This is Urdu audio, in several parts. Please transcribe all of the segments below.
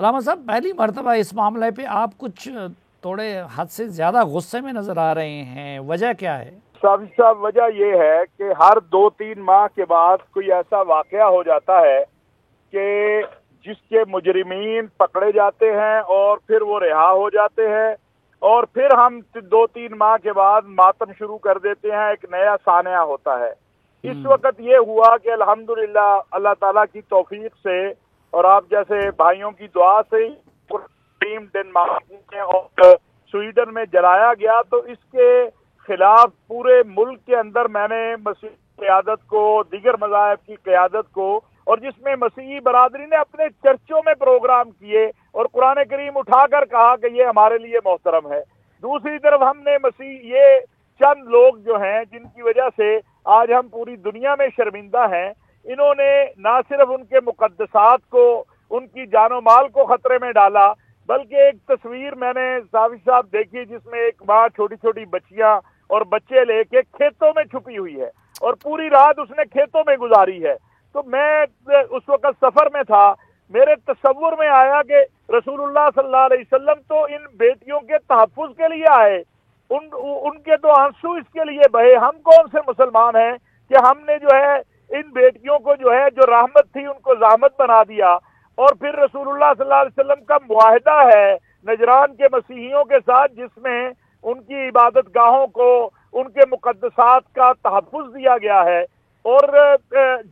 علامہ صاحب، پہلی مرتبہ اس معاملے پہ آپ کچھ تھوڑے حد سے زیادہ غصے میں نظر آ رہے ہیں، وجہ کیا ہے؟ صاحب وجہ یہ ہے کہ ہر 2-3 ماہ کے بعد کوئی ایسا واقعہ ہو جاتا ہے کہ جس کے مجرمین پکڑے جاتے ہیں اور پھر وہ رہا ہو جاتے ہیں، اور پھر ہم 2-3 ماہ کے بعد ماتم شروع کر دیتے ہیں، ایک نیا سانحہ ہوتا ہے۔ اس وقت یہ ہوا کہ الحمدللہ اللہ تعالیٰ کی توفیق سے اور آپ جیسے بھائیوں کی دعا سے ڈنمارک میں اور سویڈن میں جلایا گیا، تو اس کے خلاف پورے ملک کے اندر میں نے مسیحی قیادت کو، دیگر مذاہب کی قیادت کو، اور جس میں مسیحی برادری نے اپنے چرچوں میں پروگرام کیے اور قرآن کریم اٹھا کر کہا کہ یہ ہمارے لیے محترم ہے۔ دوسری طرف ہم نے یہ چند لوگ جو ہیں جن کی وجہ سے آج ہم پوری دنیا میں شرمندہ ہیں، انہوں نے نہ صرف ان کے مقدسات کو، ان کی جان و مال کو خطرے میں ڈالا، بلکہ ایک تصویر میں نے صاحب دیکھی جس میں ایک ماں چھوٹی چھوٹی بچیاں اور بچے لے کے کھیتوں میں چھپی ہوئی ہے اور پوری رات اس نے کھیتوں میں گزاری ہے۔ تو میں اس وقت سفر میں تھا، میرے تصور میں آیا کہ رسول اللہ صلی اللہ علیہ وسلم تو ان بیٹیوں کے تحفظ کے لیے آئے، ان کے تو آنسو اس کے لیے بہے، ہم کون سے مسلمان ہیں کہ ہم نے جو ہے ان بیٹیوں کو جو ہے جو رحمت تھی ان کو زحمت بنا دیا۔ اور پھر رسول اللہ صلی اللہ علیہ وسلم کا معاہدہ ہے نجران کے مسیحیوں کے ساتھ، جس میں ان کی عبادت گاہوں کو، ان کے مقدسات کا تحفظ دیا گیا ہے، اور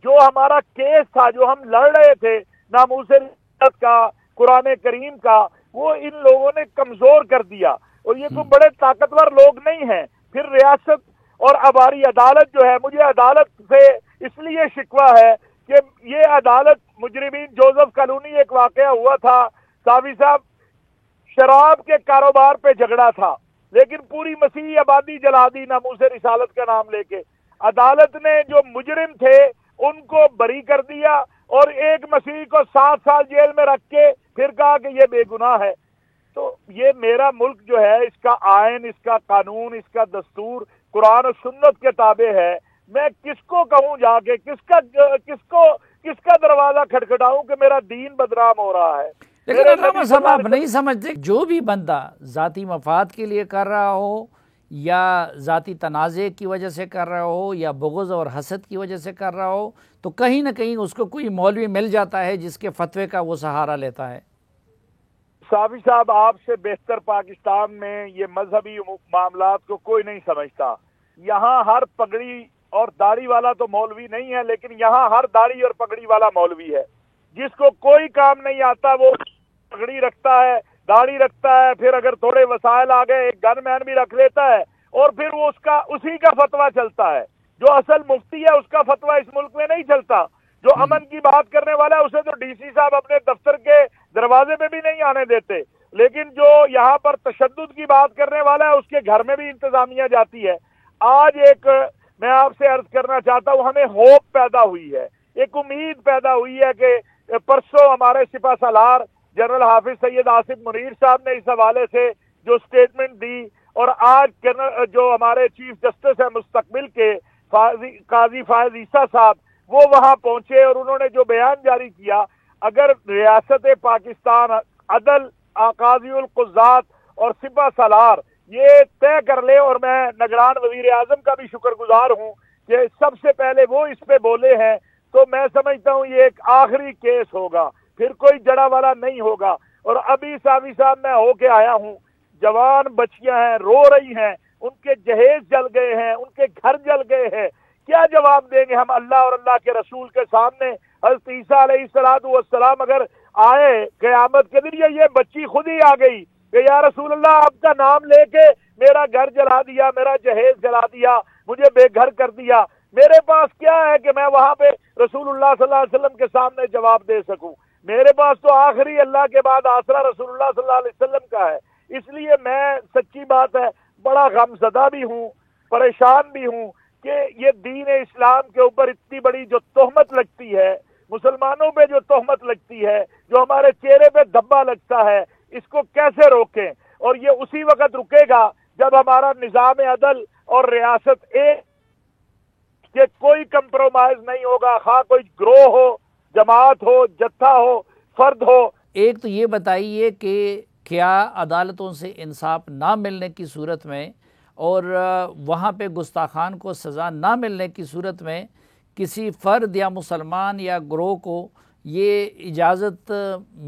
جو ہمارا کیس تھا، جو ہم لڑ رہے تھے ناموس رسالت کا، قرآن کریم کا، وہ ان لوگوں نے کمزور کر دیا، اور یہ کوئی بڑے طاقتور لوگ نہیں ہیں۔ پھر ریاست اور ہماری عدالت جو ہے، مجھے عدالت سے اس لیے شکوہ ہے کہ یہ عدالت مجرمین جوزف کالونی ایک واقعہ ہوا تھا صاحب، شراب کے کاروبار پہ جھگڑا تھا، لیکن پوری مسیحی آبادی جلا دی ناموس رسالت کا نام لے کے۔ عدالت نے جو مجرم تھے ان کو بری کر دیا، اور ایک مسیحی کو 7 سال جیل میں رکھ کے پھر کہا کہ یہ بے گناہ ہے۔ تو یہ میرا ملک جو ہے، اس کا آئین، اس کا قانون، اس کا دستور قرآن و سنت کے تابع ہے۔ میں کس کو کہوں جا کے، کس کا دروازہ کھٹکھٹاؤں کہ میرا دین بدنام ہو رہا ہے؟ لیکن علامہ صاحب، آپ نہیں سمجھتے جو بھی بندہ ذاتی مفاد کے لیے کر رہا ہو، یا ذاتی تنازع کی وجہ سے کر رہا ہو، یا بغض اور حسد کی وجہ سے کر رہا ہو، تو کہیں نہ کہیں اس کو کوئی مولوی مل جاتا ہے جس کے فتوے کا وہ سہارا لیتا ہے۔ صاحب آپ سے بہتر پاکستان میں یہ مذہبی معاملات کو کوئی نہیں سمجھتا۔ یہاں ہر پگڑی اور داڑھی والا تو مولوی نہیں ہے، لیکن یہاں ہر داڑھی اور پگڑی والا مولوی ہے۔ جس کو کوئی کام نہیں آتا وہ پگڑی رکھتا ہے، داڑھی رکھتا ہے، پھر اگر تھوڑے وسائل آ گئے ایک گن مین بھی رکھ لیتا ہے، اور پھر وہ اسی کا فتویٰ چلتا ہے۔ جو اصل مفتی ہے اس کا فتویٰ اس ملک میں نہیں چلتا۔ جو امن کی بات کرنے والا ہے اسے تو ڈی سی صاحب اپنے دفتر کے دروازے پہ بھی نہیں آنے دیتے، لیکن جو یہاں پر تشدد کی بات کرنے والا ہے اس کے گھر میں بھی انتظامیہ جاتی ہے۔ آج میں آپ سے عرض کرنا چاہتا ہوں، ہمیں ہوپ پیدا ہوئی ہے، ایک امید پیدا ہوئی ہے کہ پرسوں ہمارے سپہ سالار جنرل حافظ سید آصف منیر صاحب نے اس حوالے سے جو سٹیٹمنٹ دی، اور آج جو ہمارے چیف جسٹس ہیں مستقبل کے قاضی فائز عیسیٰ صاحب، وہ وہاں پہنچے اور انہوں نے جو بیان جاری کیا، اگر ریاست پاکستان عدل، قاضی القضات اور سپہ سالار یہ طے کر لے، اور میں نگران وزیر اعظم کا بھی شکر گزار ہوں کہ سب سے پہلے وہ اس پہ بولے ہیں، تو میں سمجھتا ہوں یہ ایک آخری کیس ہوگا، پھر کوئی جڑا والا نہیں ہوگا۔ اور ابھی صاحب میں ہو کے آیا ہوں، جوان بچیاں ہیں رو رہی ہیں، ان کے جہیز جل گئے ہیں، ان کے گھر جل گئے ہیں، کیا جواب دیں گے ہم اللہ اور اللہ کے رسول کے سامنے؟ حضرت عیسیٰ علیہ السلام اگر آئے قیامت کے دن، یہ بچی خود ہی آ گئی کہ یا رسول اللہ آپ کا نام لے کے میرا گھر جلا دیا، میرا جہیز جلا دیا، مجھے بے گھر کر دیا، میرے پاس کیا ہے کہ میں وہاں پہ رسول اللہ صلی اللہ علیہ وسلم کے سامنے جواب دے سکوں؟ میرے پاس تو آخری اللہ کے بعد آسرا رسول اللہ صلی اللہ علیہ وسلم کا ہے۔ اس لیے میں سچی بات ہے بڑا غم زدہ بھی ہوں، پریشان بھی ہوں کہ یہ دین اسلام کے اوپر اتنی بڑی جو تہمت لگتی ہے، مسلمانوں پہ جو تہمت لگتی ہے، جو ہمارے چہرے پہ دھبا لگتا ہے، اس کو کیسے روکیں؟ اور یہ اسی وقت رکے گا جب ہمارا نظام عدل اور ریاست کہ کوئی کمپرومائز نہیں ہوگا، خواہ کوئی گروہ ہو، جماعت ہو، جتھا ہو، فرد ہو، ایک تو یہ بتائیے کہ کیا عدالتوں سے انصاف نہ ملنے کی صورت میں اور وہاں پہ گستاخان کو سزا نہ ملنے کی صورت میں کسی فرد یا مسلمان یا گروہ کو یہ اجازت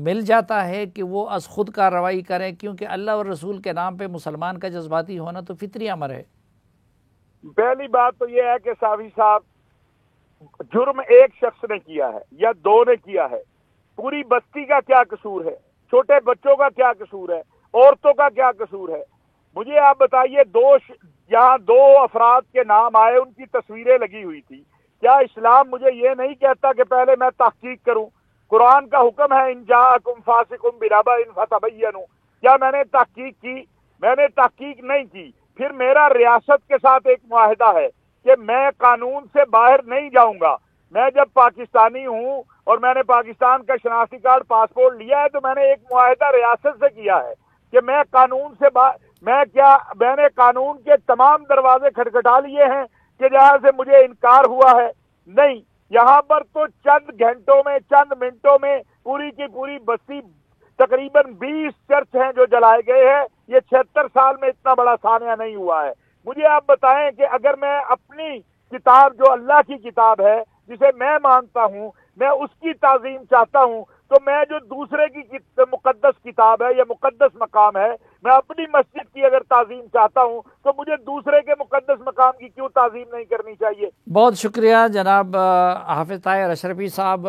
مل جاتا ہے کہ وہ از خود کارروائی کریں، کیونکہ اللہ اور رسول کے نام پہ مسلمان کا جذباتی ہونا تو فطری امر ہے؟ پہلی بات تو یہ ہے کہ صافی صاحب، جرم ایک شخص نے کیا ہے یا دو نے کیا ہے، پوری بستی کا کیا قصور ہے؟ چھوٹے بچوں کا کیا قصور ہے؟ عورتوں کا کیا قصور ہے؟ مجھے آپ بتائیے، یہاں دو افراد کے نام آئے، ان کی تصویریں لگی ہوئی تھی، کیا اسلام مجھے یہ نہیں کہتا کہ پہلے میں تحقیق کروں؟ قرآن کا حکم ہے ان جاءکم فاسق بنبأ فتبینوا، کیا میں نے تحقیق کی؟ میں نے تحقیق نہیں کی۔ پھر میرا ریاست کے ساتھ ایک معاہدہ ہے کہ میں قانون سے باہر نہیں جاؤں گا۔ میں جب پاکستانی ہوں اور میں نے پاکستان کا شناختی کارڈ پاسپورٹ لیا ہے تو میں نے ایک معاہدہ ریاست سے کیا ہے کہ میں قانون سے میں نے قانون کے تمام دروازے کھٹکھٹا لیے ہیں کہ جہاں سے مجھے انکار ہوا ہے؟ نہیں، یہاں پر تو چند گھنٹوں میں، چند منٹوں میں پوری کی پوری بستی، تقریباً 20 چرچ ہیں جو جلائے گئے ہیں۔ یہ 76 سال میں اتنا بڑا سانحہ نہیں ہوا ہے۔ مجھے آپ بتائیں کہ اگر میں اپنی کتاب جو اللہ کی کتاب ہے، جسے میں مانتا ہوں، میں اس کی تعظیم چاہتا ہوں، تو میں جو دوسرے کی مقدس کتاب ہے یا مقدس مقام ہے، میں اپنی مسجد کی اگر تعظیم چاہتا ہوں تو مجھے دوسرے کے مقدس مقام کی کیوں تعظیم نہیں کرنی چاہیے؟ بہت شکریہ جناب حافظ طاہر اشرفی صاحب۔